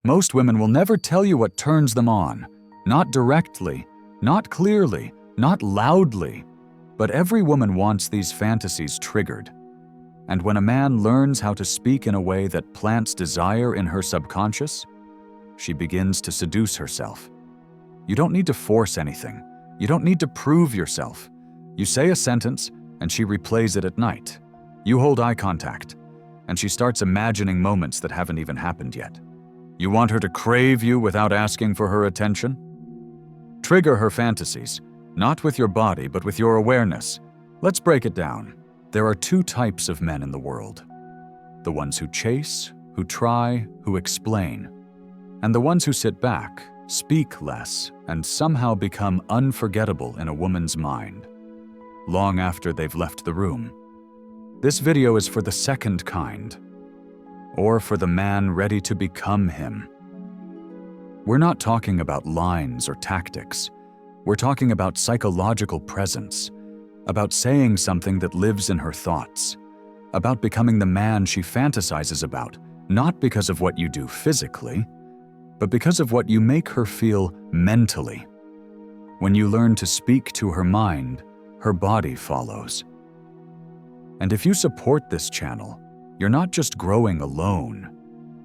Most women will never tell you what turns them on. Not directly, not clearly, not loudly. But every woman wants these fantasies triggered. And when a man learns how to speak in a way that plants desire in her subconscious, she begins to seduce herself. You don't need to force anything. You don't need to prove yourself. You say a sentence, and she replays it at night. You hold eye contact, and she starts imagining moments that haven't even happened yet. You want her to crave you without asking for her attention? Trigger her fantasies, not with your body, but with your awareness. Let's break it down. There are two types of men in the world. The ones who chase, who try, who explain. And the ones who sit back, speak less, and somehow become unforgettable in a woman's mind, long after they've left the room. This video is for the second kind, or for the man ready to become him. We're not talking about lines or tactics. We're talking about psychological presence, about saying something that lives in her thoughts, about becoming the man she fantasizes about, not because of what you do physically, but because of what you make her feel mentally. When you learn to speak to her mind, her body follows. And if you support this channel, you're not just growing alone.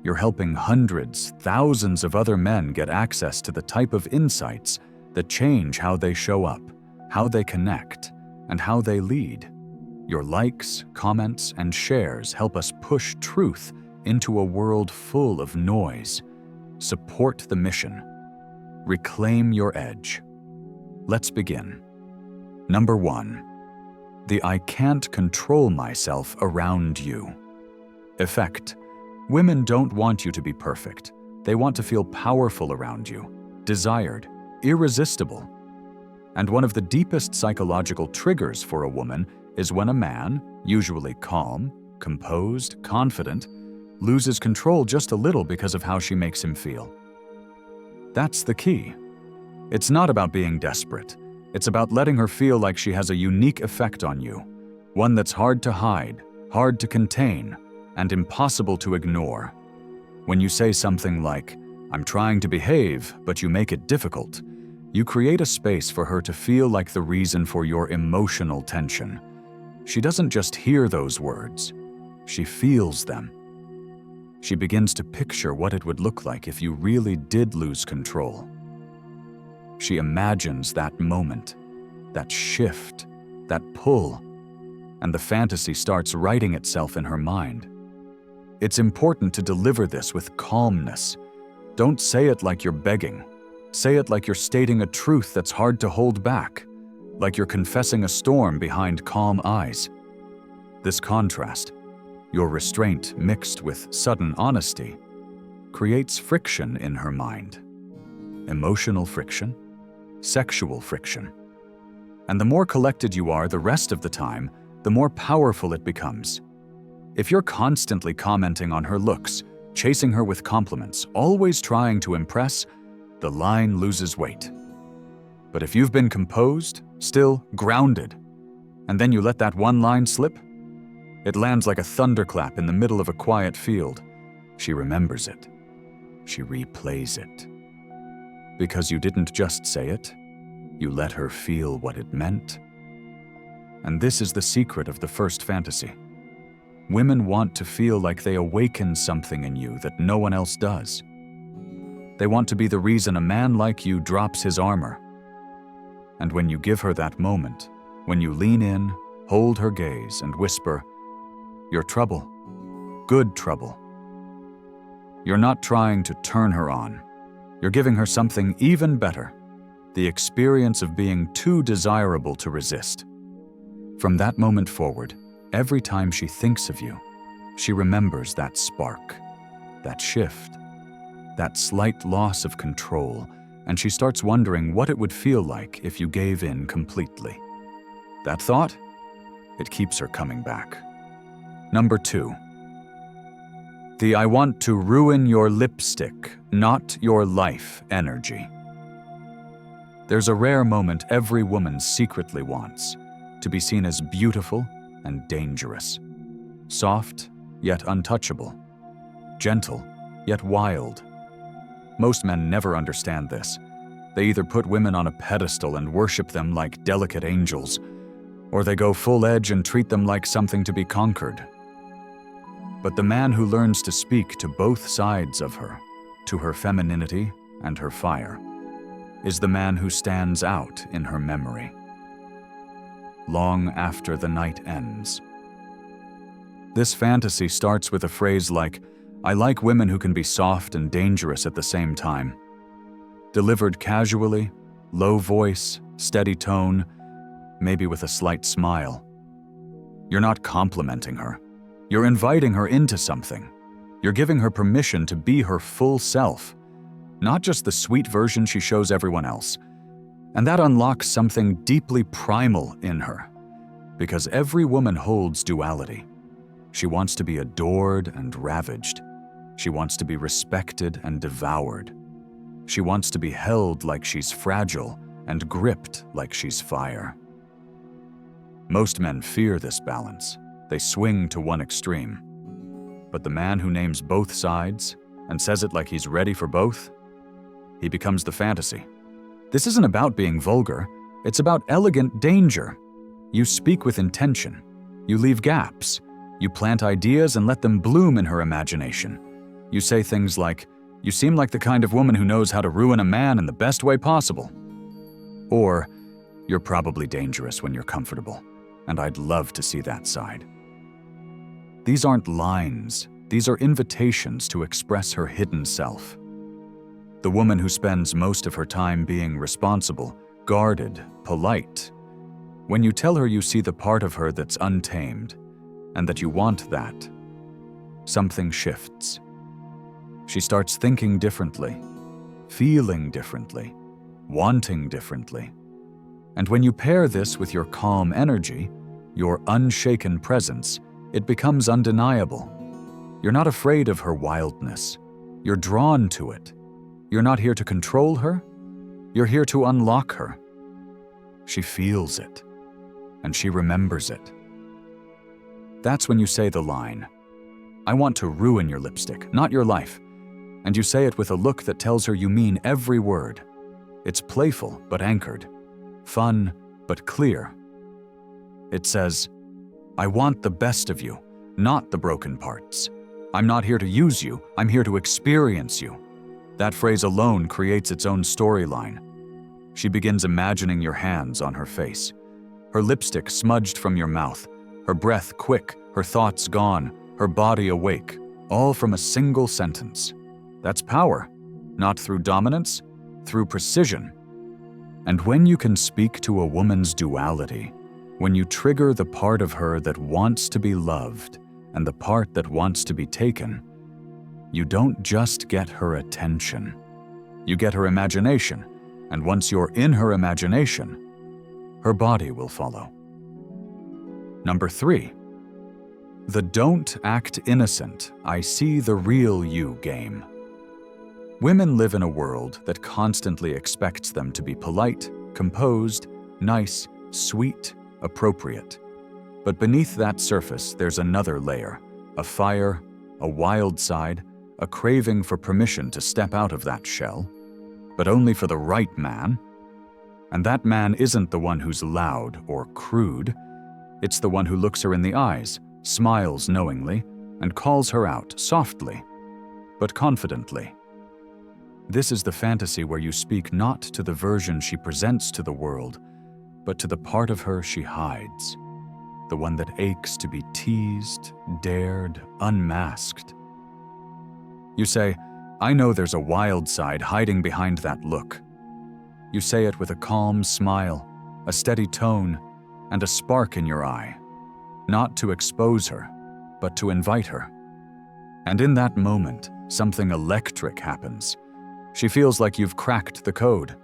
You're helping hundreds, thousands of other men get access to the type of insights that change how they show up, how they connect, and how they lead. Your likes, comments, and shares help us push truth into a world full of noise. Support the mission. Reclaim your edge. Let's begin. Number 1. The I can't control myself around you effect. Women don't want you to be perfect. They want to feel powerful around you, desired, irresistible. And one of the deepest psychological triggers for a woman is when a man, usually calm, composed, confident, loses control just a little because of how she makes him feel. That's the key. It's not about being desperate. It's about letting her feel like she has a unique effect on you, one that's hard to hide, hard to contain, and impossible to ignore. When you say something like, "I'm trying to behave, but you make it difficult," you create a space for her to feel like the reason for your emotional tension. She doesn't just hear those words, she feels them. She begins to picture what it would look like if you really did lose control. She imagines that moment, that shift, that pull, and the fantasy starts writing itself in her mind. It's important to deliver this with calmness. Don't say it like you're begging. Say it like you're stating a truth that's hard to hold back, like you're confessing a storm behind calm eyes. This contrast, your restraint mixed with sudden honesty, creates friction in her mind. Emotional friction, sexual friction. And the more collected you are the rest of the time, the more powerful it becomes. If you're constantly commenting on her looks, chasing her with compliments, always trying to impress, the line loses weight. But if you've been composed, still grounded, and then you let that one line slip, it lands like a thunderclap in the middle of a quiet field. She remembers it. She replays it. Because you didn't just say it, you let her feel what it meant. And this is the secret of the first fantasy. Women want to feel like they awaken something in you that no one else does. They want to be the reason a man like you drops his armor. And when you give her that moment, when you lean in, hold her gaze, and whisper, "You're trouble, good trouble," you're not trying to turn her on. You're giving her something even better, the experience of being too desirable to resist. From that moment forward, every time she thinks of you, she remembers that spark, that shift, that slight loss of control, and she starts wondering what it would feel like if you gave in completely. That thought, it keeps her coming back. Number 2. The I want to ruin your lipstick, not your life energy. There's a rare moment every woman secretly wants, to be seen as beautiful and dangerous, soft yet untouchable, gentle yet wild, Most men never understand this. They either put women on a pedestal and worship them like delicate angels, or they go full edge and treat them like something to be conquered. But the man who learns to speak to both sides of her, to her femininity and her fire, is the man who stands out in her memory, long after the night ends. This fantasy starts with a phrase like, "I like women who can be soft and dangerous at the same time." Delivered casually, low voice, steady tone, maybe with a slight smile. You're not complimenting her. You're inviting her into something. You're giving her permission to be her full self, not just the sweet version she shows everyone else. And that unlocks something deeply primal in her, because every woman holds duality. She wants to be adored and ravaged. She wants to be respected and devoured. She wants to be held like she's fragile and gripped like she's fire. Most men fear this balance. They swing to one extreme. But the man who names both sides and says it like he's ready for both, he becomes the fantasy. This isn't about being vulgar. It's about elegant danger. You speak with intention. You leave gaps. You plant ideas and let them bloom in her imagination. You say things like, "You seem like the kind of woman who knows how to ruin a man in the best way possible." Or, "You're probably dangerous when you're comfortable, and I'd love to see that side." These aren't lines. These are invitations to express her hidden self. The woman who spends most of her time being responsible, guarded, polite. When you tell her you see the part of her that's untamed, and that you want that, something shifts. She starts thinking differently, feeling differently, wanting differently. And when you pair this with your calm energy, your unshaken presence, it becomes undeniable. You're not afraid of her wildness. You're drawn to it. You're not here to control her. You're here to unlock her. She feels it, and she remembers it. That's when you say the line, "I want to ruin your lipstick, not your life." And you say it with a look that tells her you mean every word. It's playful but anchored, fun but clear. It says, "I want the best of you, not the broken parts. I'm not here to use you, I'm here to experience you." That phrase alone creates its own storyline. She begins imagining your hands on her face, her lipstick smudged from your mouth, her breath quick, her thoughts gone, her body awake, all from a single sentence. That's power, not through dominance, through precision. And when you can speak to a woman's duality, when you trigger the part of her that wants to be loved and the part that wants to be taken, you don't just get her attention. You get her imagination, and once you're in her imagination, her body will follow. Number 3. The "don't act innocent, I see the real you" game. Women live in a world that constantly expects them to be polite, composed, nice, sweet, appropriate. But beneath that surface, there's another layer, a fire, a wild side, a craving for permission to step out of that shell, but only for the right man. And that man isn't the one who's loud or crude. It's the one who looks her in the eyes, smiles knowingly, and calls her out softly, but confidently. This is the fantasy where you speak not to the version she presents to the world, but to the part of her she hides, the one that aches to be teased, dared, unmasked. You say, "I know there's a wild side hiding behind that look." You say it with a calm smile, a steady tone, and a spark in your eye, not to expose her, but to invite her. And in that moment, something electric happens. She feels like you've cracked the code.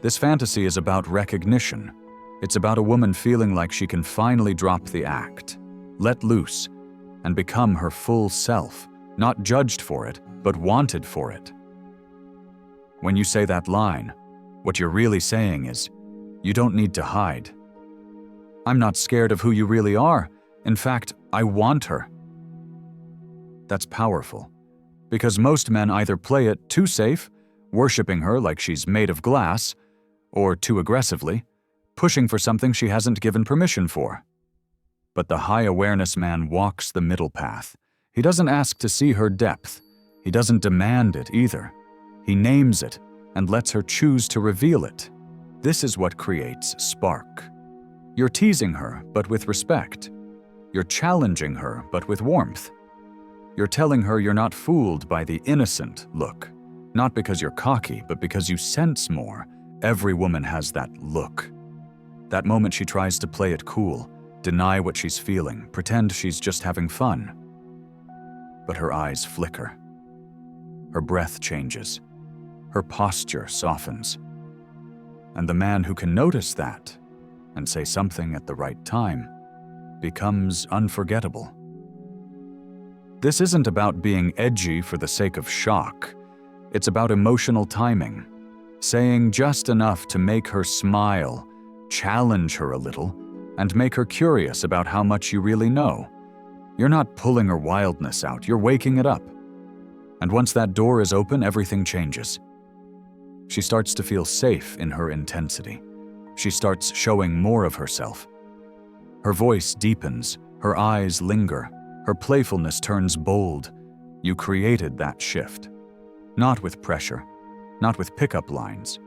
This fantasy is about recognition. It's about a woman feeling like she can finally drop the act, let loose, and become her full self, not judged for it, but wanted for it. When you say that line, what you're really saying is, you don't need to hide. I'm not scared of who you really are. In fact, I want her. That's powerful, Because most men either play it too safe, worshipping her like she's made of glass, or too aggressively, pushing for something she hasn't given permission for. But the high-awareness man walks the middle path. He doesn't ask to see her depth. He doesn't demand it either. He names it and lets her choose to reveal it. This is what creates spark. You're teasing her, but with respect. You're challenging her, but with warmth. You're telling her you're not fooled by the innocent look. Not because you're cocky, but because you sense more. Every woman has that look. That moment she tries to play it cool, deny what she's feeling, pretend she's just having fun. But her eyes flicker. Her breath changes. Her posture softens. And the man who can notice that and say something at the right time becomes unforgettable. This isn't about being edgy for the sake of shock. It's about emotional timing, saying just enough to make her smile, challenge her a little, and make her curious about how much you really know. You're not pulling her wildness out, you're waking it up. And once that door is open, everything changes. She starts to feel safe in her intensity. She starts showing more of herself. Her voice deepens, her eyes linger, her playfulness turns bold. You created that shift. Not with pressure, not with pickup lines,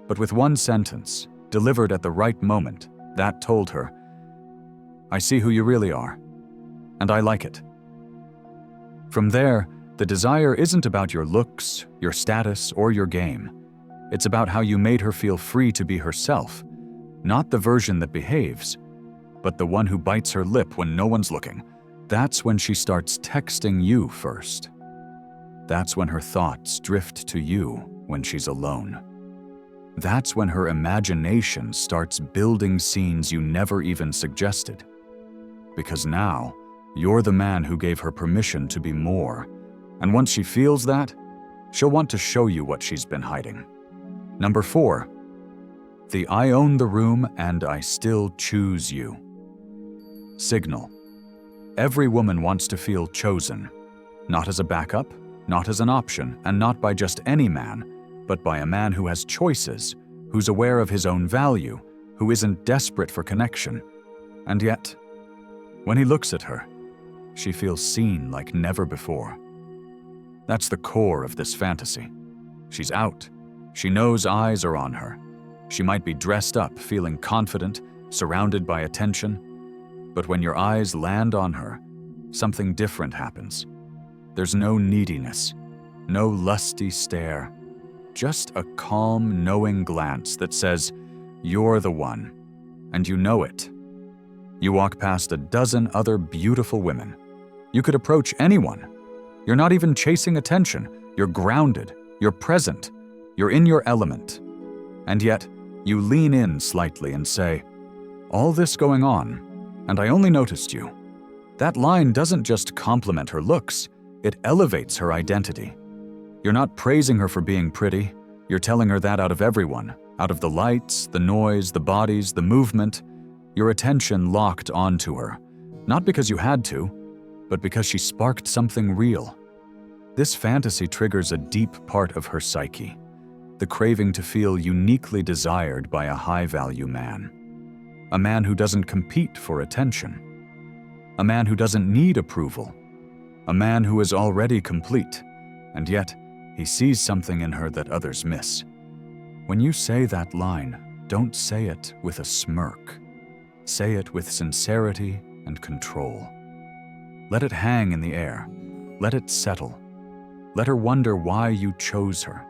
but with one sentence, delivered at the right moment, that told her, "I see who you really are, and I like it." From there, the desire isn't about your looks, your status, or your game. It's about how you made her feel free to be herself, not the version that behaves, but the one who bites her lip when no one's looking. That's when she starts texting you first. That's when her thoughts drift to you when she's alone. That's when her imagination starts building scenes you never even suggested. Because now, you're the man who gave her permission to be more. And once she feels that, she'll want to show you what she's been hiding. Number 4, the I own the room and I still choose you signal. Every woman wants to feel chosen, not as a backup, not as an option, and not by just any man, but by a man who has choices, who's aware of his own value, who isn't desperate for connection. And yet, when he looks at her, she feels seen like never before. That's the core of this fantasy. She's out. She knows eyes are on her. She might be dressed up, feeling confident, surrounded by attention. But when your eyes land on her, something different happens. There's no neediness, no lusty stare, just a calm, knowing glance that says, "You're the one," and you know it. You walk past a dozen other beautiful women. You could approach anyone. You're not even chasing attention. You're grounded. You're present. You're in your element. And yet, you lean in slightly and say, "All this going on, and I only noticed you." That line doesn't just compliment her looks, it elevates her identity. You're not praising her for being pretty. You're telling her that out of everyone, out of the lights, the noise, the bodies, the movement. Your attention locked onto her, not because you had to, but because she sparked something real. This fantasy triggers a deep part of her psyche, the craving to feel uniquely desired by a high-value man. A man who doesn't compete for attention. A man who doesn't need approval. A man who is already complete, and yet he sees something in her that others miss. When you say that line, don't say it with a smirk. Say it with sincerity and control. Let it hang in the air. Let it settle. Let her wonder why you chose her.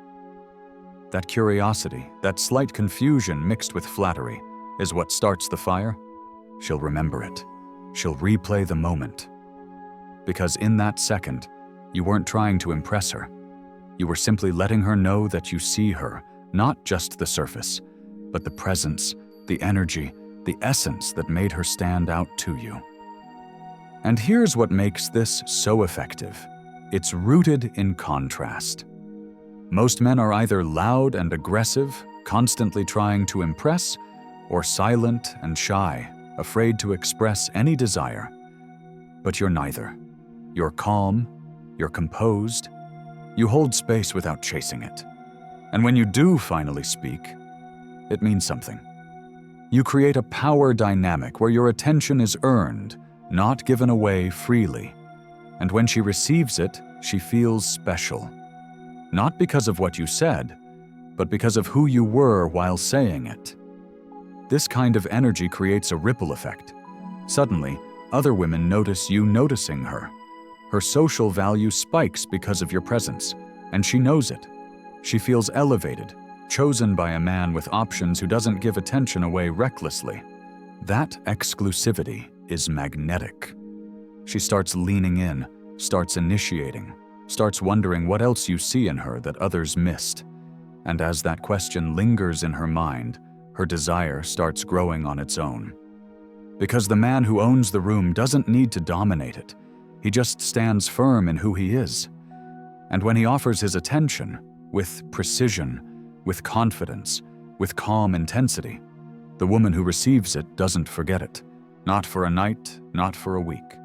That curiosity, that slight confusion mixed with flattery, is what starts the fire. She'll remember it. She'll replay the moment. Because in that second, you weren't trying to impress her. You were simply letting her know that you see her, not just the surface, but the presence, the energy, the essence that made her stand out to you. And here's what makes this so effective. It's rooted in contrast. Most men are either loud and aggressive, constantly trying to impress, or silent and shy, afraid to express any desire. But you're neither. You're calm, you're composed, You hold space without chasing it. And when you do finally speak, it means something. You create a power dynamic where your attention is earned, not given away freely. And when she receives it, she feels special. Not because of what you said, but because of who you were while saying it. This kind of energy creates a ripple effect. Suddenly, other women notice you noticing her. Her social value spikes because of your presence, and she knows it. She feels elevated, chosen by a man with options who doesn't give attention away recklessly. That exclusivity is magnetic. She starts leaning in, starts initiating, starts wondering what else you see in her that others missed. And as that question lingers in her mind, her desire starts growing on its own. Because the man who owns the room doesn't need to dominate it. He just stands firm in who he is. And when he offers his attention, with precision, with confidence, with calm intensity, the woman who receives it doesn't forget it. Not for a night, not for a week.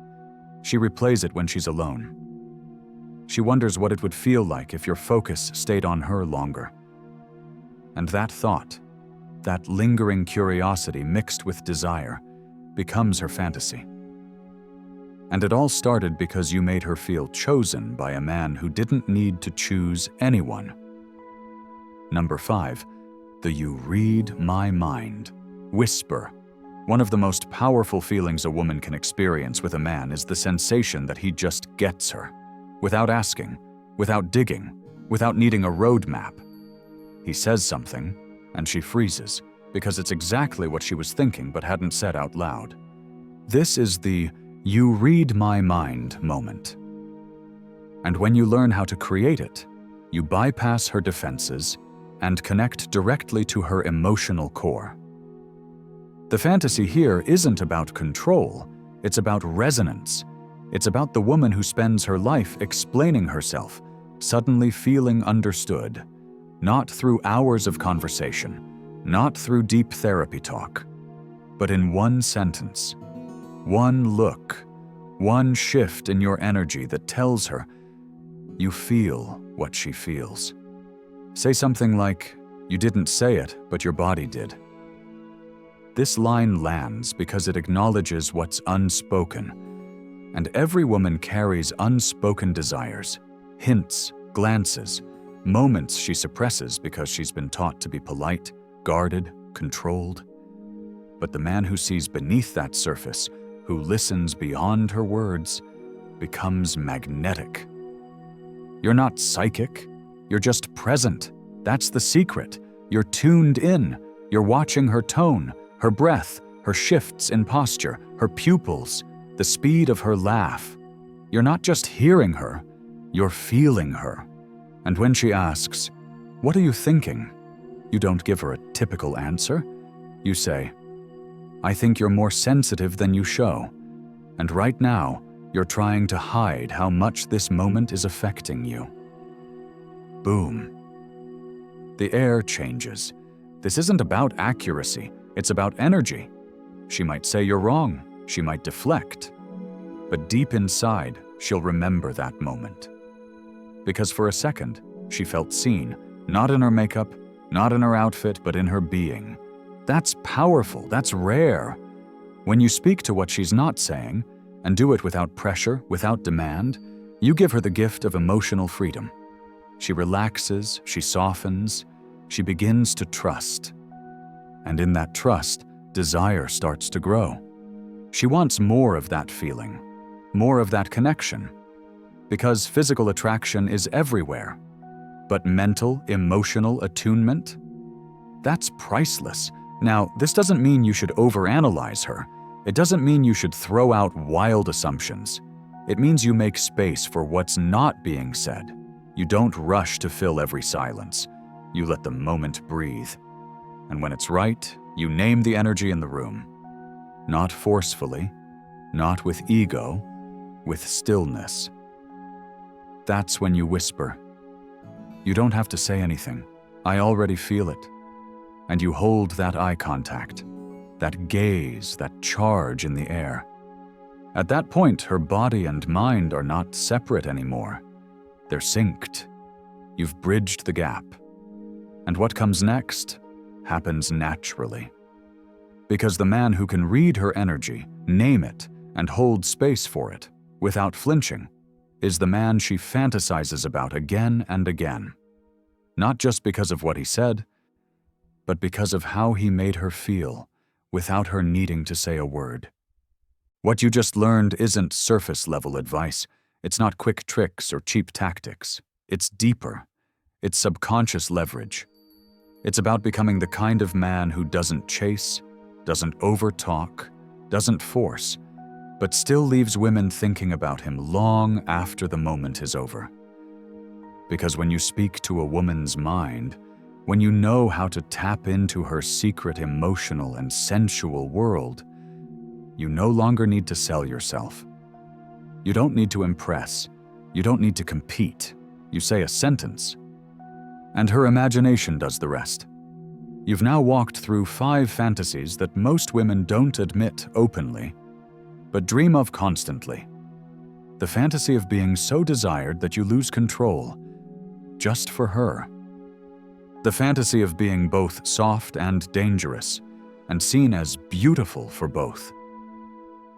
She replays it when she's alone. She wonders what it would feel like if your focus stayed on her longer. And that thought, that lingering curiosity mixed with desire, becomes her fantasy. And it all started because you made her feel chosen by a man who didn't need to choose anyone. Number 5, the you read my mind. Whisper. One of the most powerful feelings a woman can experience with a man is the sensation that he just gets her, without asking, without digging, without needing a roadmap. He says something, and she freezes, because it's exactly what she was thinking but hadn't said out loud. This is the you read my mind moment. And when you learn how to create it, you bypass her defenses and connect directly to her emotional core. The fantasy here isn't about control, it's about resonance. It's about the woman who spends her life explaining herself, suddenly feeling understood, not through hours of conversation, not through deep therapy talk, but in one sentence, one look, one shift in your energy that tells her you feel what she feels. Say something like, "You didn't say it, but your body did." This line lands because it acknowledges what's unspoken. And every woman carries unspoken desires, hints, glances, moments she suppresses because she's been taught to be polite, guarded, controlled. But the man who sees beneath that surface, who listens beyond her words, becomes magnetic. You're not psychic. You're just present. That's the secret. You're tuned in. You're watching her tone, her breath, her shifts in posture, her pupils, the speed of her laugh. You're not just hearing her, you're feeling her. And when she asks, "What are you thinking?" you don't give her a typical answer. You say, "I think you're more sensitive than you show. And right now, you're trying to hide how much this moment is affecting you." Boom. The air changes. This isn't about accuracy, it's about energy. She might say you're wrong, she might deflect. But deep inside, she'll remember that moment. Because for a second, she felt seen, not in her makeup, not in her outfit, but in her being. That's powerful, that's rare. When you speak to what she's not saying, and do it without pressure, without demand, you give her the gift of emotional freedom. She relaxes, she softens, she begins to trust. And in that trust, desire starts to grow. She wants more of that feeling, more of that connection. Because physical attraction is everywhere. But mental, emotional attunement? That's priceless. Now, this doesn't mean you should overanalyze her. It doesn't mean you should throw out wild assumptions. It means you make space for what's not being said. You don't rush to fill every silence. You let the moment breathe. And when it's right, you name the energy in the room. Not forcefully, not with ego, with stillness. That's when you whisper. You don't have to say anything. I already feel it. And you hold that eye contact, that gaze, that charge in the air. At that point, her body and mind are not separate anymore. They're synced. You've bridged the gap. And what comes next happens naturally. Because the man who can read her energy, name it, and hold space for it, without flinching, is the man she fantasizes about again and again. Not just because of what he said, but because of how he made her feel, without her needing to say a word. What you just learned isn't surface-level advice. It's not quick tricks or cheap tactics. It's deeper. It's subconscious leverage. It's about becoming the kind of man who doesn't chase, doesn't overtalk, doesn't force, but still leaves women thinking about him long after the moment is over. Because when you speak to a woman's mind, when you know how to tap into her secret emotional and sensual world, you no longer need to sell yourself. You don't need to impress. You don't need to compete. You say a sentence, and her imagination does the rest. You've now walked through 5 fantasies that most women don't admit openly, but dream of constantly. The fantasy of being so desired that you lose control, just for her. The fantasy of being both soft and dangerous, and seen as beautiful for both.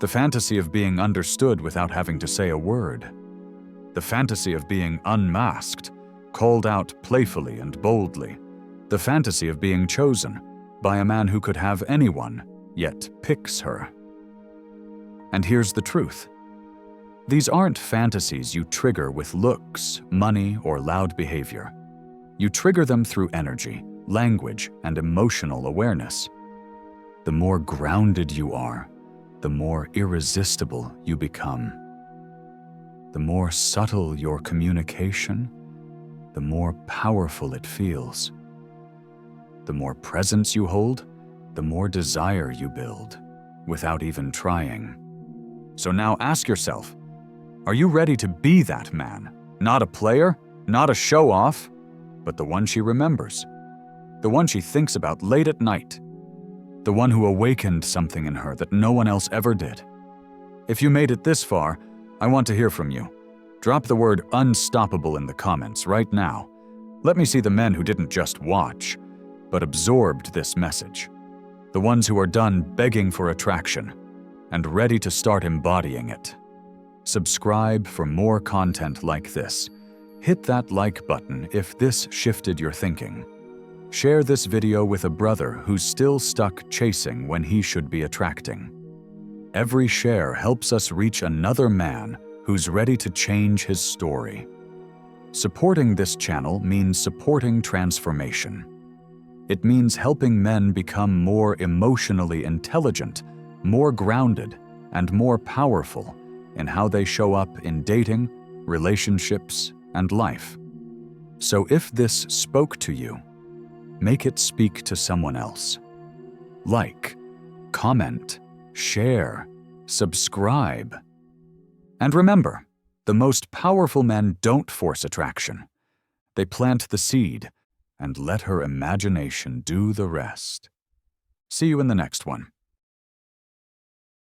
The fantasy of being understood without having to say a word. The fantasy of being unmasked, called out playfully and boldly. The fantasy of being chosen by a man who could have anyone, yet picks her. And here's the truth. These aren't fantasies you trigger with looks, money, or loud behavior. You trigger them through energy, language, and emotional awareness. The more grounded you are, the more irresistible you become. The more subtle your communication, the more powerful it feels. The more presence you hold, the more desire you build, without even trying. So now ask yourself, are you ready to be that man? Not a player, not a show-off, but the one she remembers. The one she thinks about late at night. The one who awakened something in her that no one else ever did. If you made it this far, I want to hear from you. Drop the word unstoppable in the comments right now. Let me see the men who didn't just watch, but absorbed this message. The ones who are done begging for attraction and ready to start embodying it. Subscribe for more content like this. Hit that like button if this shifted your thinking. Share this video with a brother who's still stuck chasing when he should be attracting. Every share helps us reach another man who's ready to change his story. Supporting this channel means supporting transformation. It means helping men become more emotionally intelligent, more grounded, and more powerful in how they show up in dating, relationships, and life. So if this spoke to you, make it speak to someone else. Like, comment, share, subscribe. And remember, the most powerful men don't force attraction. They plant the seed and let her imagination do the rest. See you in the next one.